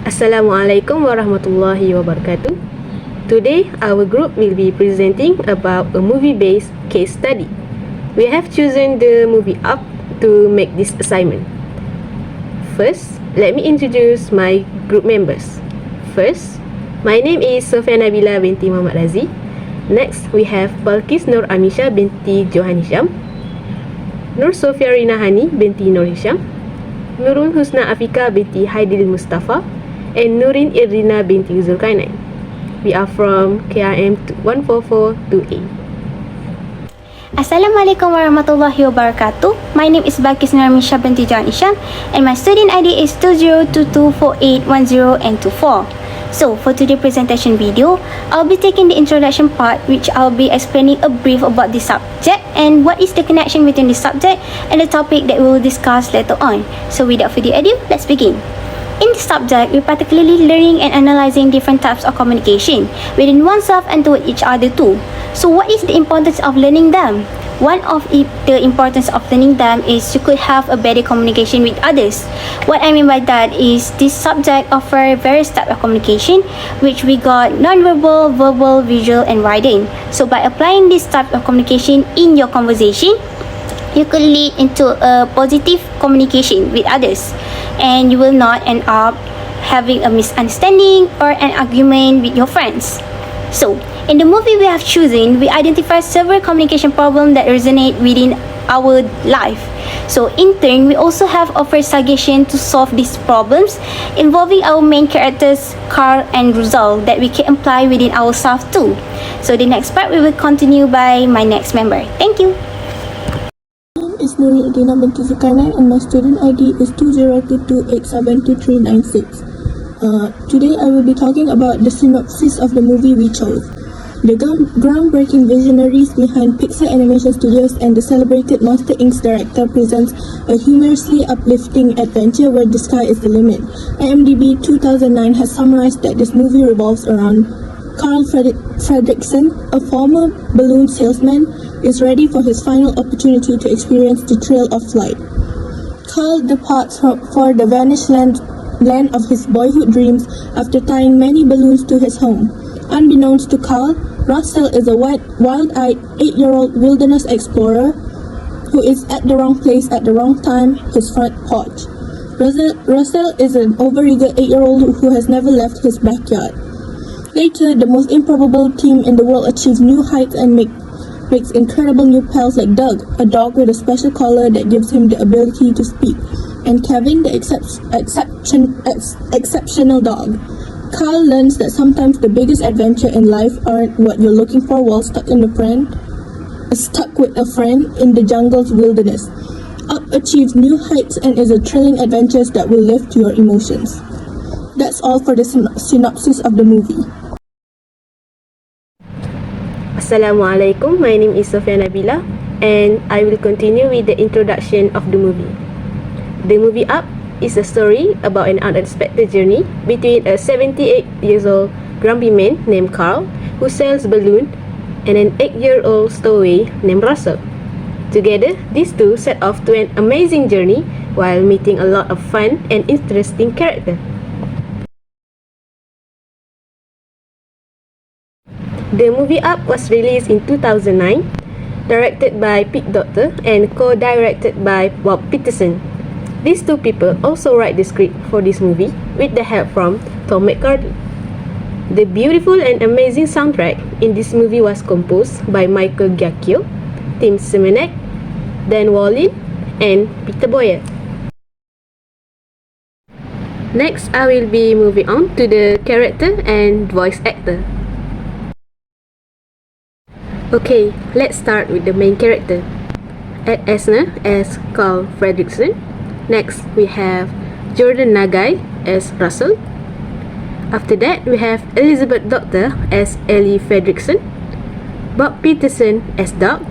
Assalamualaikum warahmatullahi wabarakatuh. Today, our group will be presenting about a movie-based case study. We have chosen the movie Up to make this assignment. First, let me introduce my group members. First, my name is Sofia Nabila binti Muhammad Razi. Next, we have Balkis Nur Amisha binti Johan Hisham, Nur Sofia Rina Hani binti Nur Hisham, Nurul Husna Afika binti Haidil Mustafa, and Nurin Irina binti Zulkarnain. We are from KRM 144-2A. Assalamualaikum warahmatullahi wabarakatuh. My name is Balkis Nuramisha binti John Isham and my student ID is 20224810 and 24. So, for today's presentation video, I'll be taking the introduction part, which I'll be explaining a brief about the subject and what is the connection between the subject and the topic that we will discuss later on. So, without further ado, let's begin. In this subject, we're particularly learning and analyzing different types of communication within oneself and toward each other too. So what is the importance of learning them? One of the importance of learning them is you could have a better communication with others. What I mean by that is this subject offer various types of communication, which we got non-verbal, verbal, visual, and writing. So by applying this type of communication in your conversation, you could lead into a positive communication with others, and you will not end up having a misunderstanding or an argument with your friends. So, in the movie we have chosen, we identify several communication problems that resonate within our life. So, in turn, we also have offered suggestions to solve these problems involving our main characters, Carl and Rosal, that we can apply within ourselves too. So, the next part we will continue by my next member. Thank you. Is Nurin Irina binti Zulkarnain and my student ID is 2022872396. Today I will be talking about the synopsis of the movie we chose. The groundbreaking visionaries behind Pixar Animation Studios and the celebrated Monster Inc.'s director presents a humorously uplifting adventure where the sky is the limit. IMDb 2009 has summarized that this movie revolves around Carl Fredrickson, a former balloon salesman, is ready for his final opportunity to experience the thrill of flight. Carl departs for the vanished land of his boyhood dreams after tying many balloons to his home. Unbeknownst to Carl, Russell is a wild-eyed 8-year-old wilderness explorer who is at the wrong place at the wrong time, his front porch. Russell is an overeager 8-year-old who has never left his backyard. Later, the most improbable team in the world achieves new heights and makes incredible new pals like Doug, a dog with a special collar that gives him the ability to speak, and Kevin, the exceptional dog. Carl learns that sometimes the biggest adventure in life aren't what you're looking for while stuck with a friend in the jungle's wilderness. Up achieves new heights and is a thrilling adventure that will lift your emotions. That's all for the synopsis of the movie. Assalamualaikum, my name is Sofia Nabila and I will continue with the introduction of the movie. The movie Up is a story about an unexpected journey between a 78-year-old grumpy man named Carl who sells balloons and an 8-year-old stowaway named Russell. Together, these two set off to an amazing journey while meeting a lot of fun and interesting characters. The movie Up was released in 2009, directed by Pete Docter and co-directed by Bob Peterson. These two people also write the script for this movie with the help from Tom McCarthy. The beautiful and amazing soundtrack in this movie was composed by Michael Giacchio, Tim Semenek, Dan Wallin, and Peter Boyer. Next, I will be moving on to the character and voice actor. Okay, let's start with the main character. Ed Asner as Carl Fredrickson. Next, we have Jordan Nagai as Russell. After that, we have Elizabeth Docter as Ellie Fredrickson, Bob Peterson as Doug,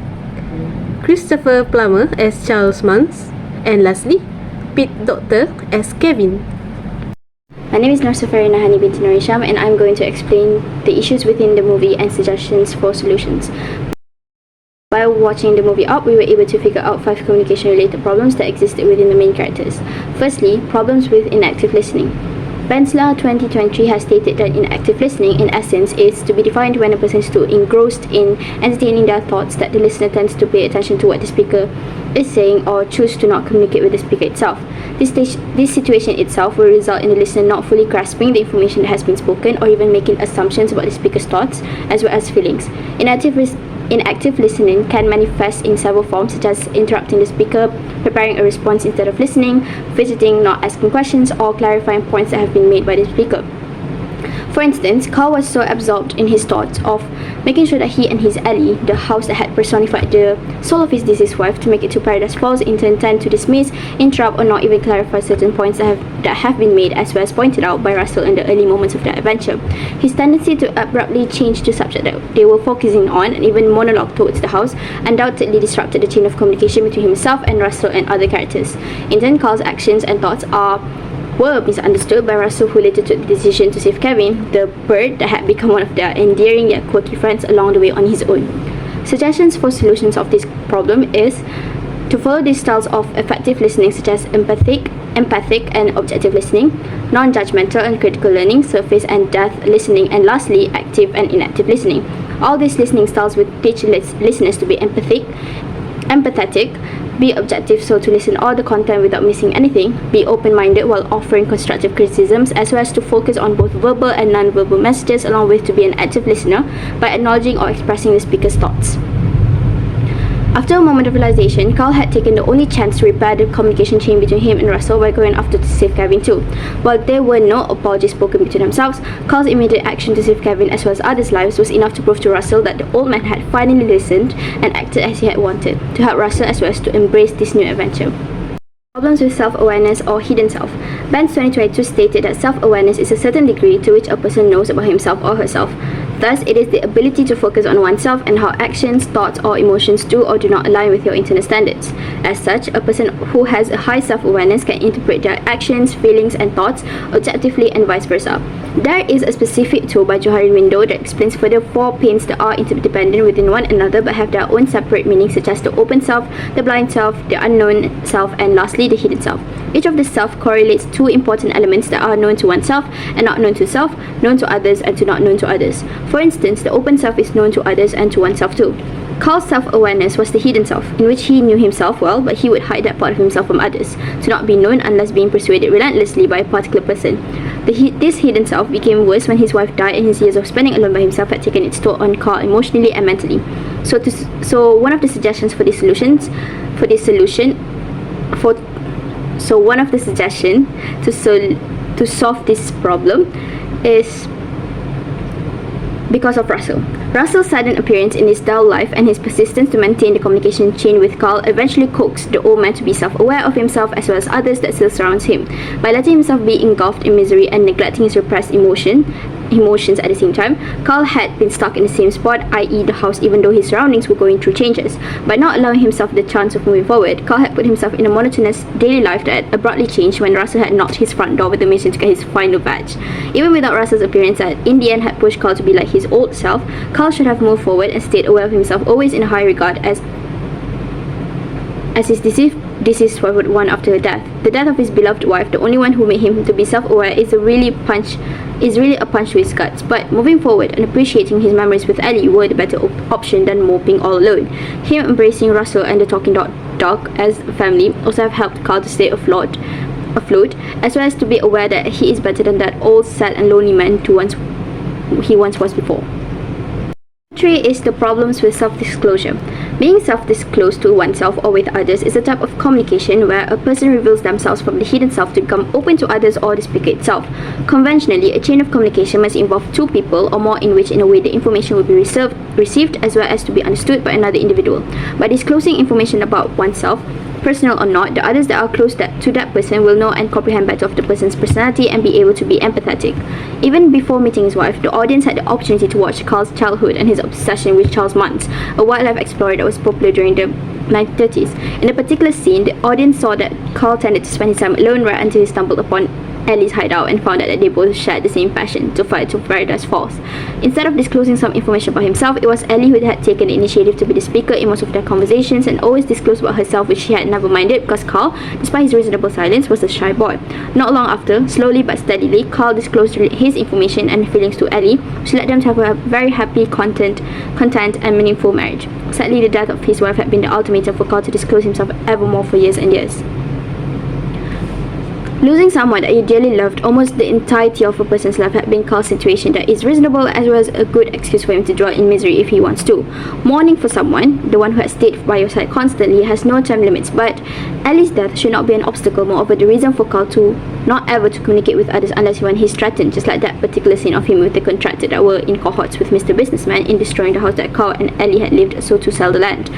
Christopher Plummer as Charles Mans, and lastly, Pete Docter as Kevin. My name is Nur Sofia Rina Hani binti Nur Hisham and I'm going to explain the issues within the movie and suggestions for solutions. While watching the movie Up, we were able to figure out 5 communication-related problems that existed within the main characters. Firstly, problems with inactive listening. Bensler 2023 has stated that inactive listening, in essence, is to be defined when a person is too engrossed in entertaining their thoughts that the listener tends to pay attention to what the speaker is saying or choose to not communicate with the speaker itself. This situation itself will result in the listener not fully grasping the information that has been spoken or even making assumptions about the speaker's thoughts as well as feelings. Inactive listening can manifest in several forms, such as interrupting the speaker, preparing a response instead of listening, fidgeting, not asking questions, or clarifying points that have been made by the speaker. For instance, Carl was so absorbed in his thoughts of making sure that he and his Ellie, the house that had personified the soul of his deceased wife, to make it to Paradise Falls, in turn tend to dismiss, interrupt, or not even clarify certain points that have been made, as well as pointed out by Russell in the early moments of their adventure. His tendency to abruptly change the subject that they were focusing on, and even monologue towards the house, undoubtedly disrupted the chain of communication between himself and Russell and other characters. In turn, Carl's actions and thoughts were misunderstood by Russell, who later took the decision to save Kevin, the bird that had become one of their endearing yet quirky friends, along the way on his own. Suggestions for solutions of this problem is to follow these styles of effective listening, such as empathic and objective listening, non-judgmental and critical learning, surface and depth listening, and lastly, active and inactive listening. All these listening styles will teach listeners to be empathetic, be objective, so to listen all the content without missing anything, be open-minded while offering constructive criticisms, as well as to focus on both verbal and non-verbal messages, along with to be an active listener by acknowledging or expressing the speaker's thoughts. After a moment of realization, Carl had taken the only chance to repair the communication chain between him and Russell by going after to save Kevin too. While there were no apologies spoken between themselves, Carl's immediate action to save Kevin as well as others' lives was enough to prove to Russell that the old man had finally listened and acted as he had wanted, to help Russell as well as to embrace this new adventure. Problems with self-awareness or hidden self. Benz 2022 stated that self-awareness is a certain degree to which a person knows about himself or herself. Thus, it is the ability to focus on oneself and how actions, thoughts, or emotions do or do not align with your internal standards. As such, a person who has a high self-awareness can interpret their actions, feelings, and thoughts objectively and vice versa. There is a specific tool by Johari Window that explains further 4 panes that are interdependent within one another but have their own separate meanings, such as the open self, the blind self, the unknown self, and lastly, the hidden self. Each of the self correlates 2 important elements that are known to oneself and not known to self, known to others and to not known to others. For instance, the open self is known to others and to oneself too. Carl's self-awareness was the hidden self, in which he knew himself well, but he would hide that part of himself from others, to not be known unless being persuaded relentlessly by a particular person. This hidden self became worse when his wife died and his years of spending alone by himself had taken its toll on Carl emotionally and mentally. So one of the suggestions to solve this problem is because of Russell. Russell's sudden appearance in his dull life and his persistence to maintain the communication chain with Carl eventually coaxed the old man to be self-aware of himself as well as others that still surrounds him. By letting himself be engulfed in misery and neglecting his repressed emotions at the same time, Carl had been stuck in the same spot, i.e. the house, even though his surroundings were going through changes. By not allowing himself the chance of moving forward, Carl had put himself in a monotonous daily life that had abruptly changed when Russell had knocked his front door with the mission to get his final badge. Even without Russell's appearance that in the end had pushed Carl to be like his old self, Carl should have moved forward and stayed aware of himself, always in a high regard as his deceased wife would want after her death. The death of his beloved wife, the only one who made him to be self-aware, is really a punch to his guts. But moving forward and appreciating his memories with Ellie were the better option than moping all alone. Him embracing Russell and the talking dog as a family also have helped Carl to stay afloat, as well as to be aware that he is better than that old, sad and lonely man he once was before. 3 is the problems with self-disclosure. Being self-disclosed to oneself or with others is a type of communication where a person reveals themselves from the hidden self to become open to others or the speaker itself. Conventionally, a chain of communication must involve 2 people or more in which in a way the information will be received as well as to be understood by another individual. By disclosing information about oneself, personal or not, the others that are close to that person will know and comprehend better of the person's personality and be able to be empathetic. Even before meeting his wife, the audience had the opportunity to watch Carl's childhood and his obsession with Charles Muntz, a wildlife explorer that was popular during the 1930s. In a particular scene, the audience saw that Carl tended to spend his time alone right until he stumbled upon Ellie's hideout and found out that they both shared the same passion, to fight to Paradise Falls. Instead of disclosing some information about himself, it was Ellie who had taken the initiative to be the speaker in most of their conversations and always disclosed about herself, which she had never minded because Carl, despite his reasonable silence, was a shy boy. Not long after, slowly but steadily, Carl disclosed his information and feelings to Ellie, which led them to have a very happy, content and meaningful marriage. Sadly, the death of his wife had been the ultimatum for Carl to disclose himself evermore for years and years. Losing someone that you dearly loved almost the entirety of a person's life had been Carl's situation that is reasonable as well as a good excuse for him to dwell in misery if he wants to. Mourning for someone, the one who has stayed by your side constantly, has no time limits, but Ellie's death should not be an obstacle. Moreover, the reason for Carl to not ever to communicate with others unless when he's threatened, just like that particular scene of him with the contractor that were in cohorts with Mr. Businessman in destroying the house that Carl and Ellie had lived so to sell the land.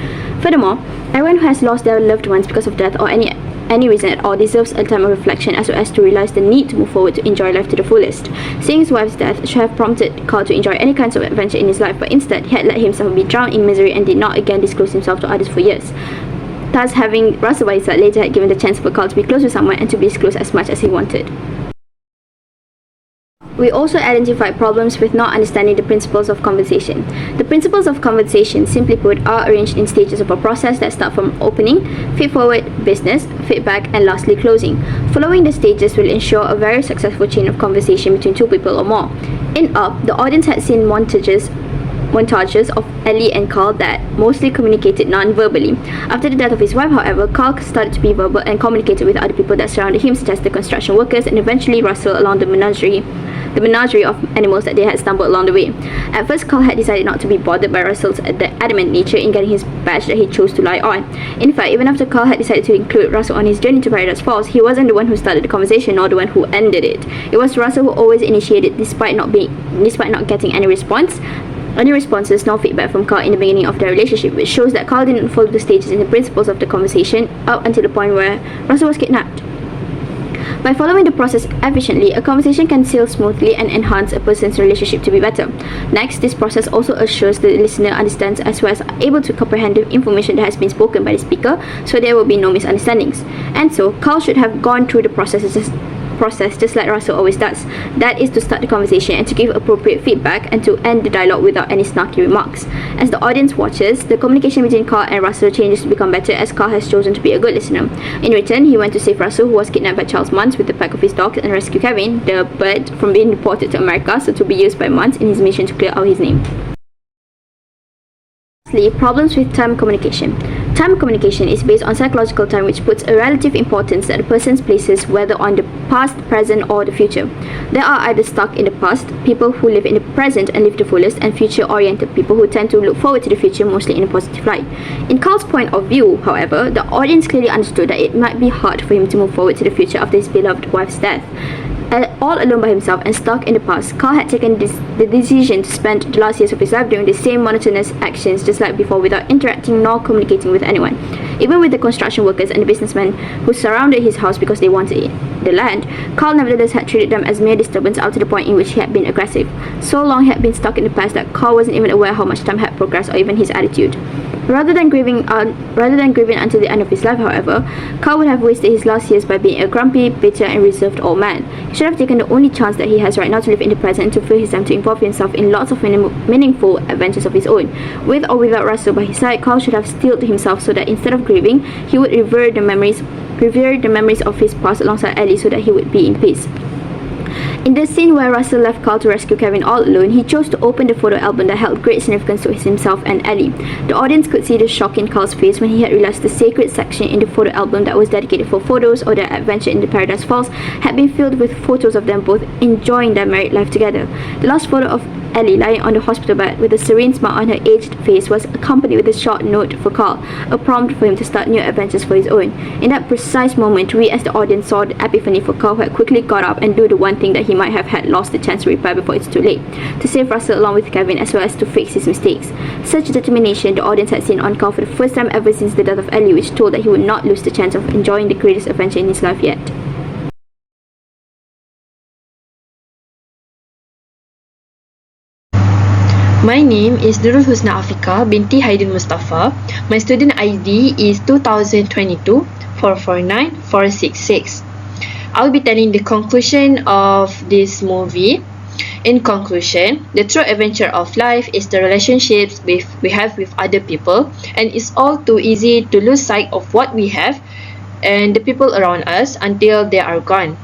Furthermore, everyone who has lost their loved ones because of death or any reason at all deserves a time of reflection as well as to realize the need to move forward to enjoy life to the fullest. Seeing his wife's death should have prompted Carl to enjoy any kinds of adventure in his life, but instead he had let himself be drowned in misery and did not again disclose himself to others for years. Thus, having Russell by his side later had given the chance for Carl to be close with someone and to be disclosed as much as he wanted. We also identified problems with not understanding the principles of conversation. The principles of conversation, simply put, are arranged in stages of a process that start from opening, feed-forward, business, feedback, and lastly closing. Following the stages will ensure a very successful chain of conversation between two people or more. In Up, the audience had seen montages of Ellie and Carl that mostly communicated non-verbally. After the death of his wife, however, Carl started to be verbal and communicated with other people that surrounded him, such as the construction workers and eventually Russell along the menagerie of animals that they had stumbled along the way. At first, Carl had decided not to be bothered by Russell's adamant nature in getting his badge that he chose to lie on. In fact, even after Carl had decided to include Russell on his journey to Paradise Falls, he wasn't the one who started the conversation nor the one who ended it. It was Russell who always initiated despite not getting any responses nor feedback from Carl in the beginning of their relationship, which shows that Carl didn't follow the stages and the principles of the conversation up until the point where Russell was kidnapped. By following the process efficiently, a conversation can sail smoothly and enhance a person's relationship to be better. Next, this process also assures the listener understands as well as able to comprehend the information that has been spoken by the speaker, so there will be no misunderstandings. And so, Carl should have gone through the process just like Russell always does. That is to start the conversation and to give appropriate feedback and to end the dialogue without any snarky remarks. As the audience watches, the communication between Carl and Russell changes to become better as Carl has chosen to be a good listener. In return, he went to save Russell, who was kidnapped by Charles Muntz with the pack of his dogs, and rescue Kevin, the bird, from being deported to America, so to be used by Muntz in his mission to clear out his name. Lastly, problems with time communication. Time communication is based on psychological time, which puts a relative importance that a person places whether on the past, present, or the future. There are either stuck in the past, people who live in the present and live the fullest, and future-oriented people who tend to look forward to the future mostly in a positive light. In Carl's point of view, however, the audience clearly understood that it might be hard for him to move forward to the future after his beloved wife's death. All alone by himself and stuck in the past, Carl had taken the decision to spend the last years of his life doing the same monotonous actions just like before without interacting nor communicating with anyone. Even with the construction workers and the businessmen who surrounded his house because they wanted the land, Carl nevertheless had treated them as mere disturbance up to the point in which he had been aggressive. So long he had been stuck in the past that Carl wasn't even aware how much time had progressed or even his attitude. Rather than grieving until the end of his life, however, Carl would have wasted his last years by being a grumpy, bitter, and reserved old man. He should have taken the only chance that he has right now to live in the present and to fill his time to involve himself in lots of meaningful adventures of his own. With or without Russell by his side, Carl should have steeled himself so that instead of grieving, he would revere the memories of his past alongside Ellie so that he would be in peace. In the scene where Russell left Carl to rescue Kevin all alone, he chose to open the photo album that held great significance to himself and Ellie. The audience could see the shock in Carl's face when he had realized the sacred section in the photo album that was dedicated for photos or their adventure in the Paradise Falls had been filled with photos of them both enjoying their married life together. The last photo of Ellie lying on the hospital bed with a serene smile on her aged face was accompanied with a short note for Carl, a prompt for him to start new adventures for his own. In that precise moment, we as the audience saw the epiphany for Carl, who had quickly got up and do the one thing that he might have had lost the chance to reply before it's too late, to save Russell along with Kevin as well as to fix his mistakes. Such determination the audience had seen on Carl for the first time ever since the death of Ellie, which told that he would not lose the chance of enjoying the greatest adventure in his life yet. My name is Nurul Husna Afika binti Haidin Mustafa. My student ID is 2022 449466. I'll be telling the conclusion of this movie. In conclusion, the true adventure of life is the relationships we have with other people, and it's all too easy to lose sight of what we have and the people around us until they are gone.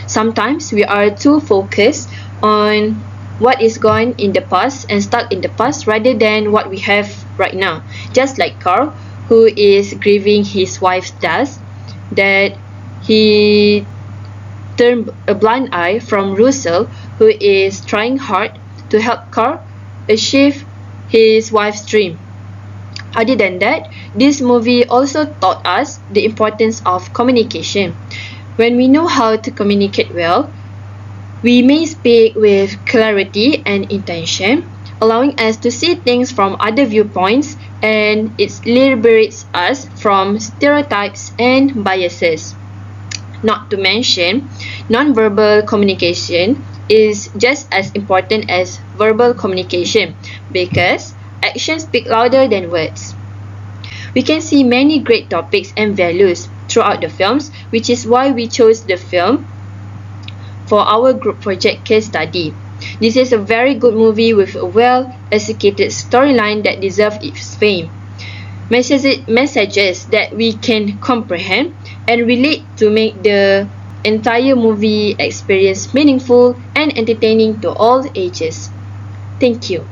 Sometimes we are too focused on what is gone in the past and stuck in the past rather than what we have right now. Just like Carl, who is grieving his wife's death, that he turned a blind eye from Russell, who is trying hard to help Carl achieve his wife's dream. Other than that, this movie also taught us the importance of communication. When we know how to communicate well, we may speak with clarity and intention, allowing us to see things from other viewpoints, and it liberates us from stereotypes and biases. Not to mention, nonverbal communication is just as important as verbal communication because actions speak louder than words. We can see many great topics and values throughout the films, which is why we chose the film for our group project case study. This is a very good movie with a well-executed storyline that deserves its fame. Messages that we can comprehend and relate to make the entire movie experience meaningful and entertaining to all ages. Thank you.